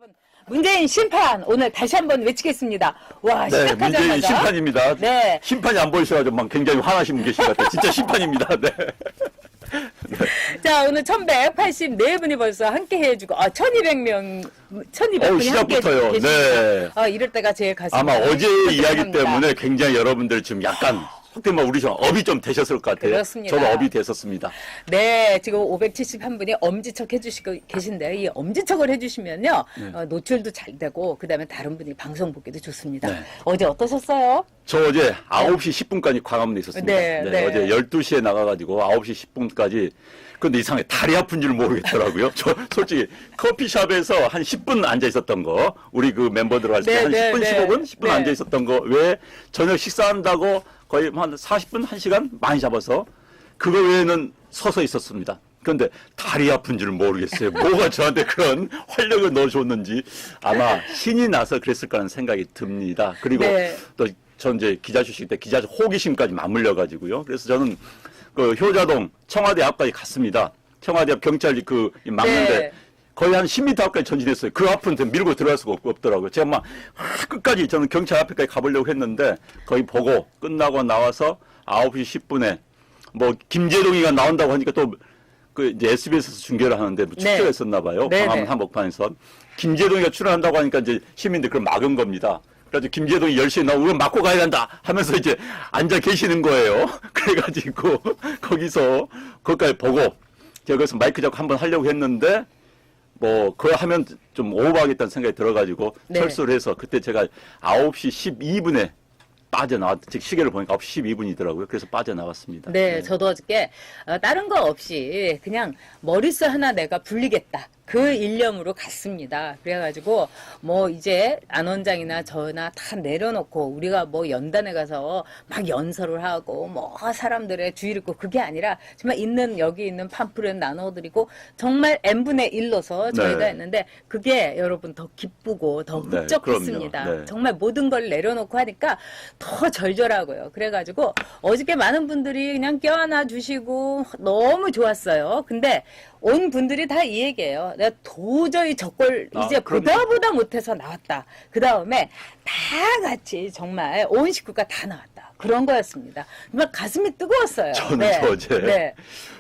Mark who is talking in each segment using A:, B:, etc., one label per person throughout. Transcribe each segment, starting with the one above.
A: 여러분, 문재인 심판 오늘 다시 한번 외치겠습니다. 와,
B: 네,
A: 시작하자마자.
B: 문재인 심판입니다.
A: 네.
B: 심판이 안 보이셔가지고 막 굉장히 화나신 분 계신 것 같아요. 진짜 심판입니다. 네.
A: 자, 오늘 1184분이 벌써 함께 해주고, 1200명, 1200분이 함께
B: 시작부터요.
A: 해주고
B: 네.
A: 이럴 때가 제일 가슴이
B: 아마 어제 이야기
A: 합니다.
B: 때문에 굉장히 여러분들 지금 약간 속된 말 우리 좀 업이 좀 되셨을 것 같아요.
A: 그렇습니다.
B: 저도 업이 됐었습니다.
A: 네, 지금 571분이 엄지척 해주시고 계신데요. 이 엄지척을 해주시면요, 노출도 잘 되고, 그 다음에 다른 분이 방송 보기도 좋습니다.
B: 네.
A: 어제 어떠셨어요?
B: 저 어제 9시 10분까지 광화문에 있었습니다.
A: 네, 네.
B: 어제 12시에 나가가지고 9시 10분까지. 근데 이상하게 다리 아픈 줄 모르겠더라고요. 저 솔직히 커피숍에서 한 10분 앉아 있었던 거, 우리 그 멤버들 왔을 때 한 10분, 15분? 10분
A: 네.
B: 앉아 있었던 거, 왜 저녁 식사한다고 거의 한 40분, 1시간 많이 잡아서 그거 외에는 서서 있었습니다. 그런데 다리 아픈 줄 모르겠어요. 뭐가 저한테 그런 활력을 넣어줬는지 아마 신이 나서 그랬을 거라는 생각이 듭니다. 그리고
A: 네.
B: 또 전 이제 기자 출신 때 기자 호기심까지 맞물려가지고요. 그래서 저는 그 효자동 청와대 앞까지 갔습니다. 청와대 앞 경찰이 막는데
A: 네.
B: 거의 한 10m 앞까지 전진했어요. 그 앞은 밀고 들어갈 수가 없더라고요. 제가 막 끝까지 저는 경찰 앞에까지 가보려고 했는데 거의 보고 끝나고 나와서 9시 10분에 뭐 김재동이가 나온다고 하니까 또 그 이제 SBS에서 중계를 하는데 뭐 축제가
A: 네.
B: 있었나 봐요.
A: 네,
B: 광화문
A: 네.
B: 한복판에서 김재동이가 출연한다고 하니까 이제 시민들 그걸 막은 겁니다. 그래서 김재동이 10시에 나오고 우리는 맞고 가야 한다 하면서 이제 앉아 계시는 거예요. 그래가지고 거기까지 보고 제가 거기서 마이크 잡고 한번 하려고 했는데 뭐 그거 하면 좀 오버하겠다는 생각이 들어가지고
A: 네.
B: 철수를 해서 그때 제가 9시 12분에 즉 시계를 보니까 9시 12분이더라고요. 그래서 빠져나왔습니다.
A: 네, 저도 어저께 다른 거 없이 그냥 머릿수 하나 내가 불리겠다. 그 일념으로 갔습니다. 그래가지고 뭐 이제 안 원장이나 저나 다 내려놓고 우리가 뭐 연단에 가서 막 연설을 하고 뭐 사람들의 주의를 고 그게 아니라 정말 여기 있는 팜플렛 나눠드리고 정말 n분의 1로서 저희가
B: 네.
A: 했는데 그게 여러분 더 기쁘고 더
B: 네,
A: 흡족했습니다.
B: 그럼요. 네.
A: 정말 모든 걸 내려놓고 하니까 더 절절하고요. 그래가지고 어저께 많은 분들이 그냥 껴안아 주시고 너무 좋았어요. 근데 온 분들이 다 이 얘기예요. 내가 도저히 저걸 이제
B: 그럼요.
A: 보다 못해서 나왔다. 그 다음에 다 같이 정말 온 식구가 다 나왔다. 그런 거였습니다. 정말 가슴이 뜨거웠어요.
B: 저는 어제
A: 네.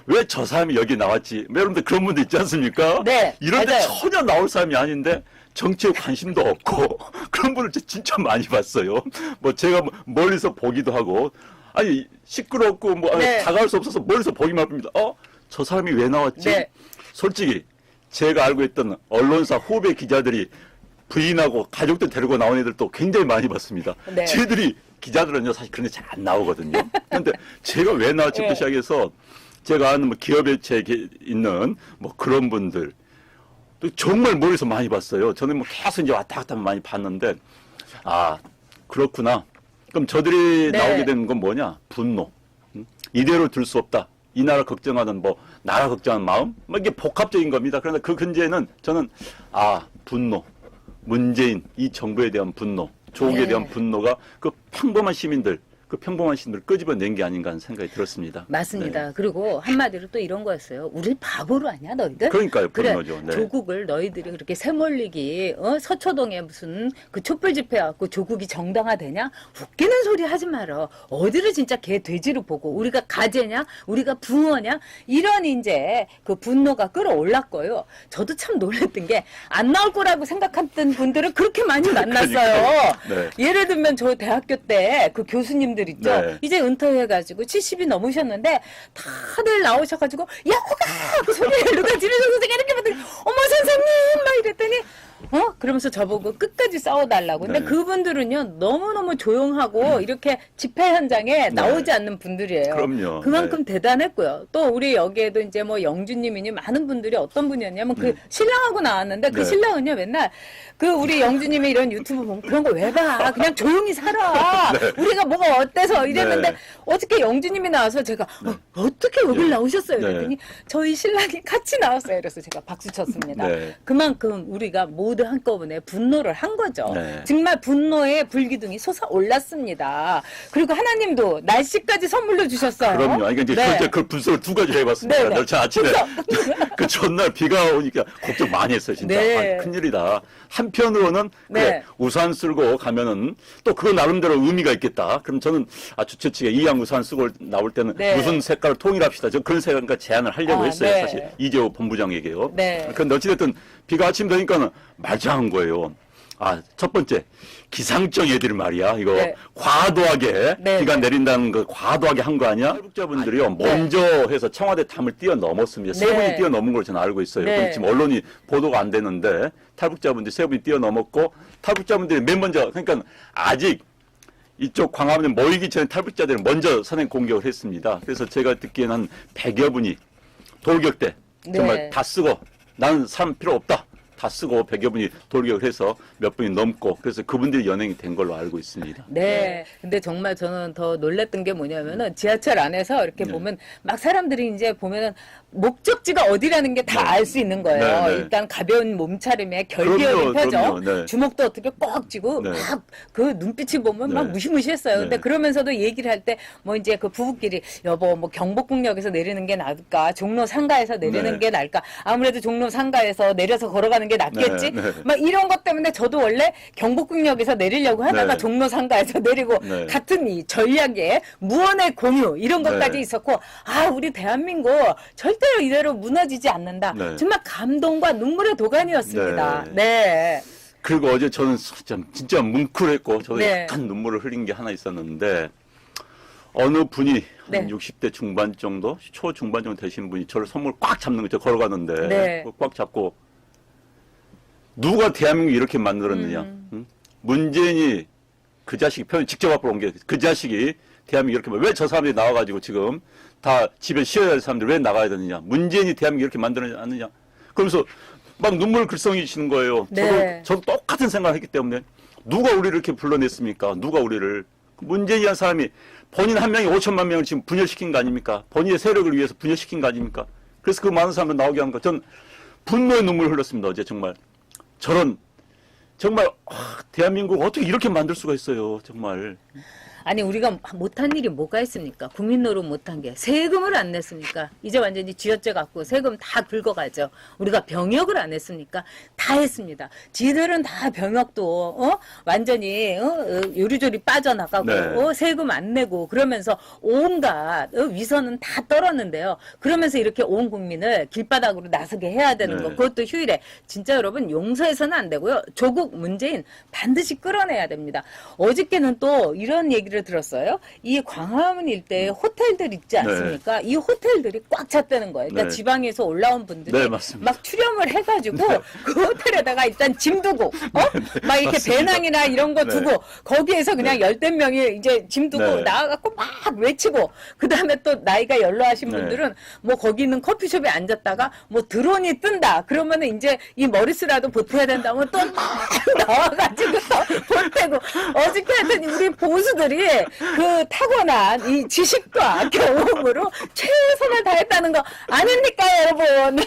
B: 왜 저 사람이 여기 나왔지? 여러분들 그런 분들 있지 않습니까?
A: 네,
B: 이런데
A: 맞아요.
B: 전혀 나올 사람이 아닌데 정치에 관심도 없고 그런 분을 진짜 많이 봤어요. 뭐 제가 멀리서 보기도 하고 아니 시끄럽고
A: 네.
B: 다가갈 수 없어서 멀리서 보기만 합니다. 저 사람이 왜 나왔지?
A: 네.
B: 솔직히 제가 알고 있던 언론사 후배 기자들이 부인하고 가족들 데리고 나온 애들도 굉장히 많이 봤습니다.
A: 네.
B: 쟤들이 기자들은요 사실 그런 데 잘 안 나오거든요. 그런데 제가 왜 나왔지부터
A: 네.
B: 시작해서 제가 아는 뭐 기업에 있는 뭐 그런 분들 또 정말 멀리서 많이 봤어요. 저는 뭐 계속 이제 왔다 갔다 많이 봤는데 그렇구나. 그럼 저들이
A: 네.
B: 나오게 되는 건 뭐냐? 분노. 이대로 둘 수 없다. 이 나라 걱정하는 나라 걱정하는 마음? 이게 복합적인 겁니다. 그런데 그 근제에는 저는 분노. 문재인 이 정부에 대한 분노. 조국에
A: 네.
B: 대한 분노가 그 평범한 시민들을 끄집어낸 게 아닌가 하는 생각이 들었습니다.
A: 맞습니다.
B: 네.
A: 그리고 한마디로 또 이런 거였어요. 우리 바보로 아냐 너희들?
B: 그러니까요.
A: 그래,
B: 분노죠. 네.
A: 조국을 너희들이 그렇게 새몰리기 서초동에 무슨 그 촛불 집회 갖고 조국이 정당화되냐? 웃기는 소리 하지 마라. 어디를 진짜 개 돼지로 보고 우리가 가재냐? 우리가 붕어냐? 이런 이제 그 분노가 끌어올랐고요. 저도 참 놀랐던 게 안 나올 거라고 생각했던 분들을 그렇게 많이 만났어요.
B: 네.
A: 예를 들면 저 대학교 때 그 교수님들 있죠.
B: 네.
A: 이제 은퇴해가지고 70이 넘으셨는데 다들 나오셔가지고 야호가 그 소리를 누가 지르셔서 제가 이렇게 봤더니 어머 선생님 막 이랬더니 그러면서 저보고 끝까지 싸워달라고. 근데
B: 네.
A: 그분들은요 너무너무 조용하고 이렇게 집회 현장에 나오지 않는 분들이에요.
B: 그럼요.
A: 그만큼 대단했고요. 또 우리 여기에도 이제 뭐 영주님이니 많은 분들이 어떤 분이었냐면 그 신랑하고 나왔는데 그
B: 네.
A: 신랑은요 맨날 그 우리 영주님이 이런 유튜브 보면 그런 거 왜 봐? 그냥 조용히 살아. 우리가 뭐가 어때서 이랬는데
B: 네.
A: 어저께 영주님이 나와서 제가 어떻게 여길 나오셨어요?
B: 네.
A: 그랬더니 저희 신랑이 같이 나왔어요. 그래서 제가 박수 쳤습니다.
B: 네.
A: 그만큼 우리가 모두 한껏 한꺼번에 분노를 한 거죠.
B: 네.
A: 정말 분노의 불기둥이 솟아올랐습니다. 그리고 하나님도 날씨까지 선물로 주셨어요.
B: 그럼요. 아니, 이제
A: 네.
B: 그 분석을 두 가지로 해봤습니다.
A: 네, 네.
B: 저 아침에 그 전날 비가 오니까 걱정 많이 했어요. 진짜.
A: 네.
B: 아, 큰일이다. 한편으로는 그래,
A: 네.
B: 우산 쓸고 가면은 또 그거 나름대로 의미가 있겠다. 그럼 저는 주최 측에 이양 우산 쓰고 나올 때는
A: 네.
B: 무슨 색깔을 통일합시다. 저 그런 색깔과 제안을 하려고 했어요.
A: 네.
B: 사실 이재호 본부장에게요.
A: 네.
B: 그런데 어찌됐든 비가 아침 되니까는 말짱한 거예요. 첫 번째 기상청 애들 말이야. 이거
A: 네.
B: 과도하게
A: 네.
B: 비가 내린다는 거 과도하게 한 거 아니야? 탈북자분들이요.
A: 네.
B: 먼저 해서 청와대 탐을 뛰어넘었습니다. 세
A: 네.
B: 분이 뛰어넘은 걸로 저는 알고 있어요.
A: 네.
B: 그럼 지금 언론이 보도가 안 되는데 탈북자분들이 세 분이 뛰어넘었고 탈북자분들이 맨 먼저 그러니까 아직 이쪽 광화문에 모이기 전에 탈북자들이 먼저 선행 공격을 했습니다. 그래서 제가 듣기에는 한 100여 분이 돌격 때 정말
A: 네.
B: 다 쓰고 나는 사람 필요 없다. 다 쓰고 100여 분이 돌격을 해서 몇 분이 넘고 그래서 그분들이 연행이 된 걸로 알고 있습니다.
A: 네. 근데 정말 저는 더 놀랬던 게 뭐냐면은 지하철 안에서 이렇게
B: 네.
A: 보면 막 사람들이 이제 보면은 목적지가 어디라는 게 다
B: 네.
A: 알 수 있는 거예요.
B: 네, 네.
A: 일단 가벼운 몸차림에 결기어린
B: 그럼요,
A: 표정,
B: 그럼요. 네.
A: 주먹도 어떻게 꽉 쥐고
B: 네.
A: 막 그 눈빛이 보면
B: 네.
A: 막 무시무시했어요. 근데
B: 네.
A: 그러면서도 얘기를 할 때 뭐 이제 그 부부끼리 여보 뭐 경복궁역에서 내리는 게 나을까, 종로 상가에서 내리는
B: 네.
A: 게 나을까, 아무래도 종로 상가에서 내려서 걸어가는 게 낫겠지.
B: 네, 네.
A: 막 이런 것 때문에 저도 원래 경복궁역에서 내리려고 하다가
B: 네.
A: 종로 상가에서 내리고
B: 네.
A: 같은 이 전략에 무언의 공유 이런 것까지
B: 네.
A: 있었고 우리 대한민국 절대로 이대로 무너지지 않는다.
B: 네.
A: 정말 감동과 눈물의 도가니였습니다.
B: 네.
A: 네.
B: 그리고 어제 저는 진짜 뭉클했고 저도
A: 네.
B: 약간 눈물을 흘린 게 하나 있었는데 어느 분이
A: 네.
B: 한 60대 중반 정도, 초중반 정도 되신 분이 저를 손목을 꽉 잡는 거죠. 걸어가는데
A: 네.
B: 꽉 잡고 누가 대한민국 이렇게 만들었느냐. 응? 문재인이 그 자식이 표현 직접 앞으로 온 게 그 자식이 대한민국 이렇게 왜 저 사람들이 나와가지고 지금 다 집에 쉬어야 할 사람들 왜 나가야 되느냐. 문재인이 대한민국 이렇게 만들었느냐. 그러면서 막 눈물 글썽이시는 거예요.
A: 네.
B: 저도 똑같은 생각을 했기 때문에 누가 우리를 이렇게 불러냈습니까? 누가 우리를. 문재인이라는 사람이 본인 한 명이 5천만 명을 지금 분열시킨 거 아닙니까? 본인의 세력을 위해서 분열시킨 거 아닙니까? 그래서 그 많은 사람들 나오게 하는 거. 전 분노의 눈물을 흘렸습니다. 어제 정말. 저런 정말 대한민국 어떻게 이렇게 만들 수가 있어요. 정말.
A: 아니 우리가 못한 일이 뭐가 있습니까? 국민 노릇 못한 게 세금을 안 냈습니까? 이제 완전히 쥐어짜 갖고 세금 다 긁어가죠. 우리가 병역을 안 했습니까? 다 했습니다. 지들은 다 병역도 완전히 요리조리 빠져나가고
B: 네.
A: 세금 안 내고 그러면서 온갖 위선은 다 떨었는데요. 그러면서 이렇게 온 국민을 길바닥으로 나서게 해야 되는
B: 네.
A: 거 그것도 휴일에 진짜 여러분 용서해서는 안 되고요. 조국 문재인 반드시 끌어내야 됩니다. 어저께는 또 이런 얘기를 들었어요. 이 광화문 일대에 호텔들 있지 않습니까? 이 호텔들이 꽉 찼다는 거예요. 그러니까
B: 네.
A: 지방에서 올라온 분들이
B: 네, 맞습니다.
A: 막 출연을 해가지고 그 호텔에다가 일단 짐 두고 막 이렇게 배낭이나 이런 거
B: 네.
A: 두고 거기에서 그냥 열댓 명이 이제 짐 두고
B: 네.
A: 나와갖고 막 외치고 그 다음에 또 나이가 연로하신
B: 네.
A: 분들은 뭐 거기 있는 커피숍에 앉았다가 뭐 드론이 뜬다 그러면은 이제 이 머리스라도 보태야 된다면 또 막 나와가지고 또 보태고 어저께 하여튼 우리 보수들이 그 타고난 이 지식과 경험으로 최선을 다했다는 거 아닙니까 여러분?
B: 네,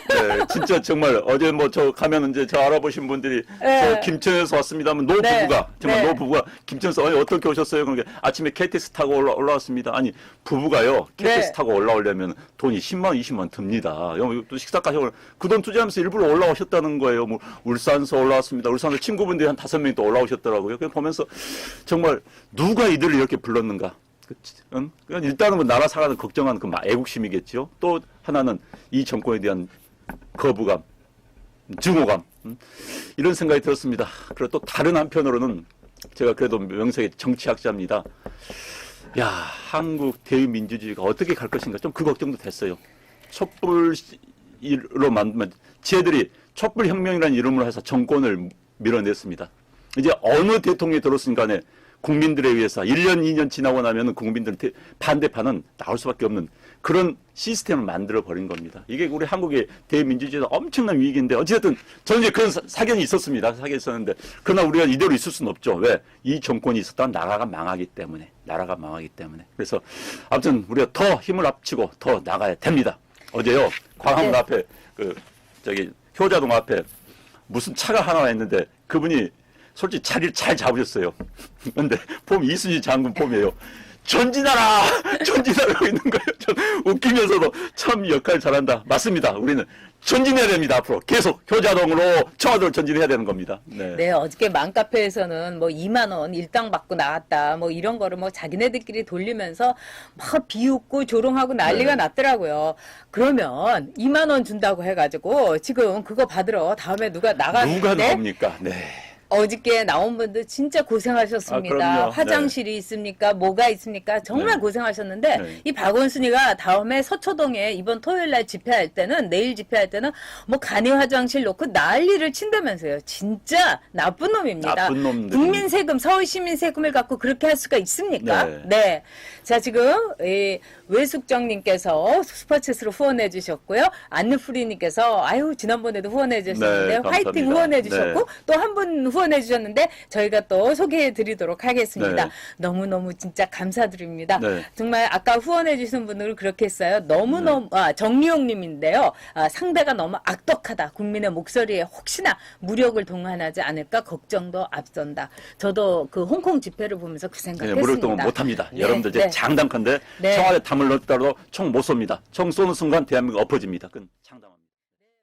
B: 진짜 정말 어제 뭐 저 가면 이제 저 알아보신 분들이
A: 네.
B: 저 김천에서 왔습니다면 노
A: 네.
B: 부부가 정말
A: 네.
B: 노 부부가 김천에서 아니 어떻게 오셨어요? 그러니까 아침에 KTX 타고 올라왔습니다. 아니 부부가요 KTX
A: 네.
B: 타고 올라오려면 돈이 10만 원, 20만 원 듭니다. 또 식사까지 그 돈 투자하면서 일부러 올라오셨다는 거예요. 뭐 울산서 올라왔습니다. 울산서 친구분들이 한 5명이 또 올라오셨더라고요. 그냥 보면서 정말 누가 이들을 이렇게 불렀는가? 응? 일단은 뭐 나라 살아는 걱정하는 그 애국심이겠죠. 또 하나는 이 정권에 대한 거부감, 증오감 이런 생각이 들었습니다. 그리고 또 다른 한편으로는 제가 그래도 명색의 정치학자입니다. 야, 한국 대의민주주의가 어떻게 갈 것인가 좀 그 걱정도 됐어요. 촛불로 만들면 쟤들이 촛불혁명이라는 이름으로 해서 정권을 밀어냈습니다. 이제 어느 대통령이 들었으니까 간에 국민들에 의해서 1년, 2년 지나고 나면 국민들 반대파는 나올 수밖에 없는 그런 시스템을 만들어 버린 겁니다. 이게 우리 한국의 대민주주의에서 엄청난 위기인데 어쨌든 저는 이제 그런 사견이 있었습니다. 사견이 있었는데 그러나 우리가 이대로 있을 수는 없죠. 왜? 이 정권이 있었다면 나라가 망하기 때문에. 그래서 아무튼 우리가 더 힘을 합치고 더 나가야 됩니다. 어제요 광화문
A: 네.
B: 앞에 효자동 앞에 무슨 차가 하나 있는데 그분이 솔직히 자리를 잘 잡으셨어요. 근데 폼 이순신 장군 폼이에요. 전진하라! 전진하라고 있는 거예요. 전 웃기면서도 참 역할 잘한다. 맞습니다. 우리는 전진해야 됩니다. 앞으로 계속 효자동으로 청와대로 전진해야 되는 겁니다. 네.
A: 네, 어저께 맘카페에서는 뭐 2만 원 일당 받고 나왔다. 뭐 이런 거를 뭐 자기네들끼리 돌리면서 막 비웃고 조롱하고 난리가
B: 네.
A: 났더라고요. 그러면 2만 원 준다고 해가지고 지금 그거 받으러 다음에 누가
B: 누가
A: 나가는데
B: 나옵니까? 네.
A: 어저께 나온 분들 진짜 고생하셨습니다.
B: 아, 그럼요.
A: 화장실이 있습니까? 뭐가 있습니까? 정말
B: 네.
A: 고생하셨는데
B: 네.
A: 이 박원순이가 다음에 서초동에 이번 토요일 날 집회할 때는 내일 집회할 때는 뭐 간이 화장실 놓고 난리를 친다면서요. 진짜 나쁜 놈입니다.
B: 나쁜 놈들.
A: 국민 세금, 서울 시민 세금을 갖고 그렇게 할 수가 있습니까?
B: 네.
A: 네. 자, 지금 이 외숙정님께서 슈퍼챗으로 후원해 주셨고요. 안느프리님께서 아유 지난번에도 후원해 주셨는데
B: 네,
A: 화이팅
B: 감사합니다.
A: 후원해 주셨고
B: 네.
A: 또 한 분 후원해 주셨는데 저희가 또 소개해 드리도록 하겠습니다.
B: 네.
A: 너무너무 진짜 감사드립니다.
B: 네.
A: 정말 아까 후원해 주신 분들 그렇게 했어요. 너무너무 정리용 님인데요. 상대가 너무 악독하다. 국민의 목소리에 혹시나 무력을 동원하지 않을까 걱정도 앞선다. 저도 그 홍콩 집회를 보면서 그
B: 네,
A: 생각했습니다.
B: 무력동은 못합니다.
A: 네,
B: 여러분들 이제
A: 네.
B: 장담컨대
A: 네.
B: 청와대 탐을 넣더라도 총 못 쏩니다. 총 쏘는 순간 대한민국 엎어집니다. 그건 장담합니다.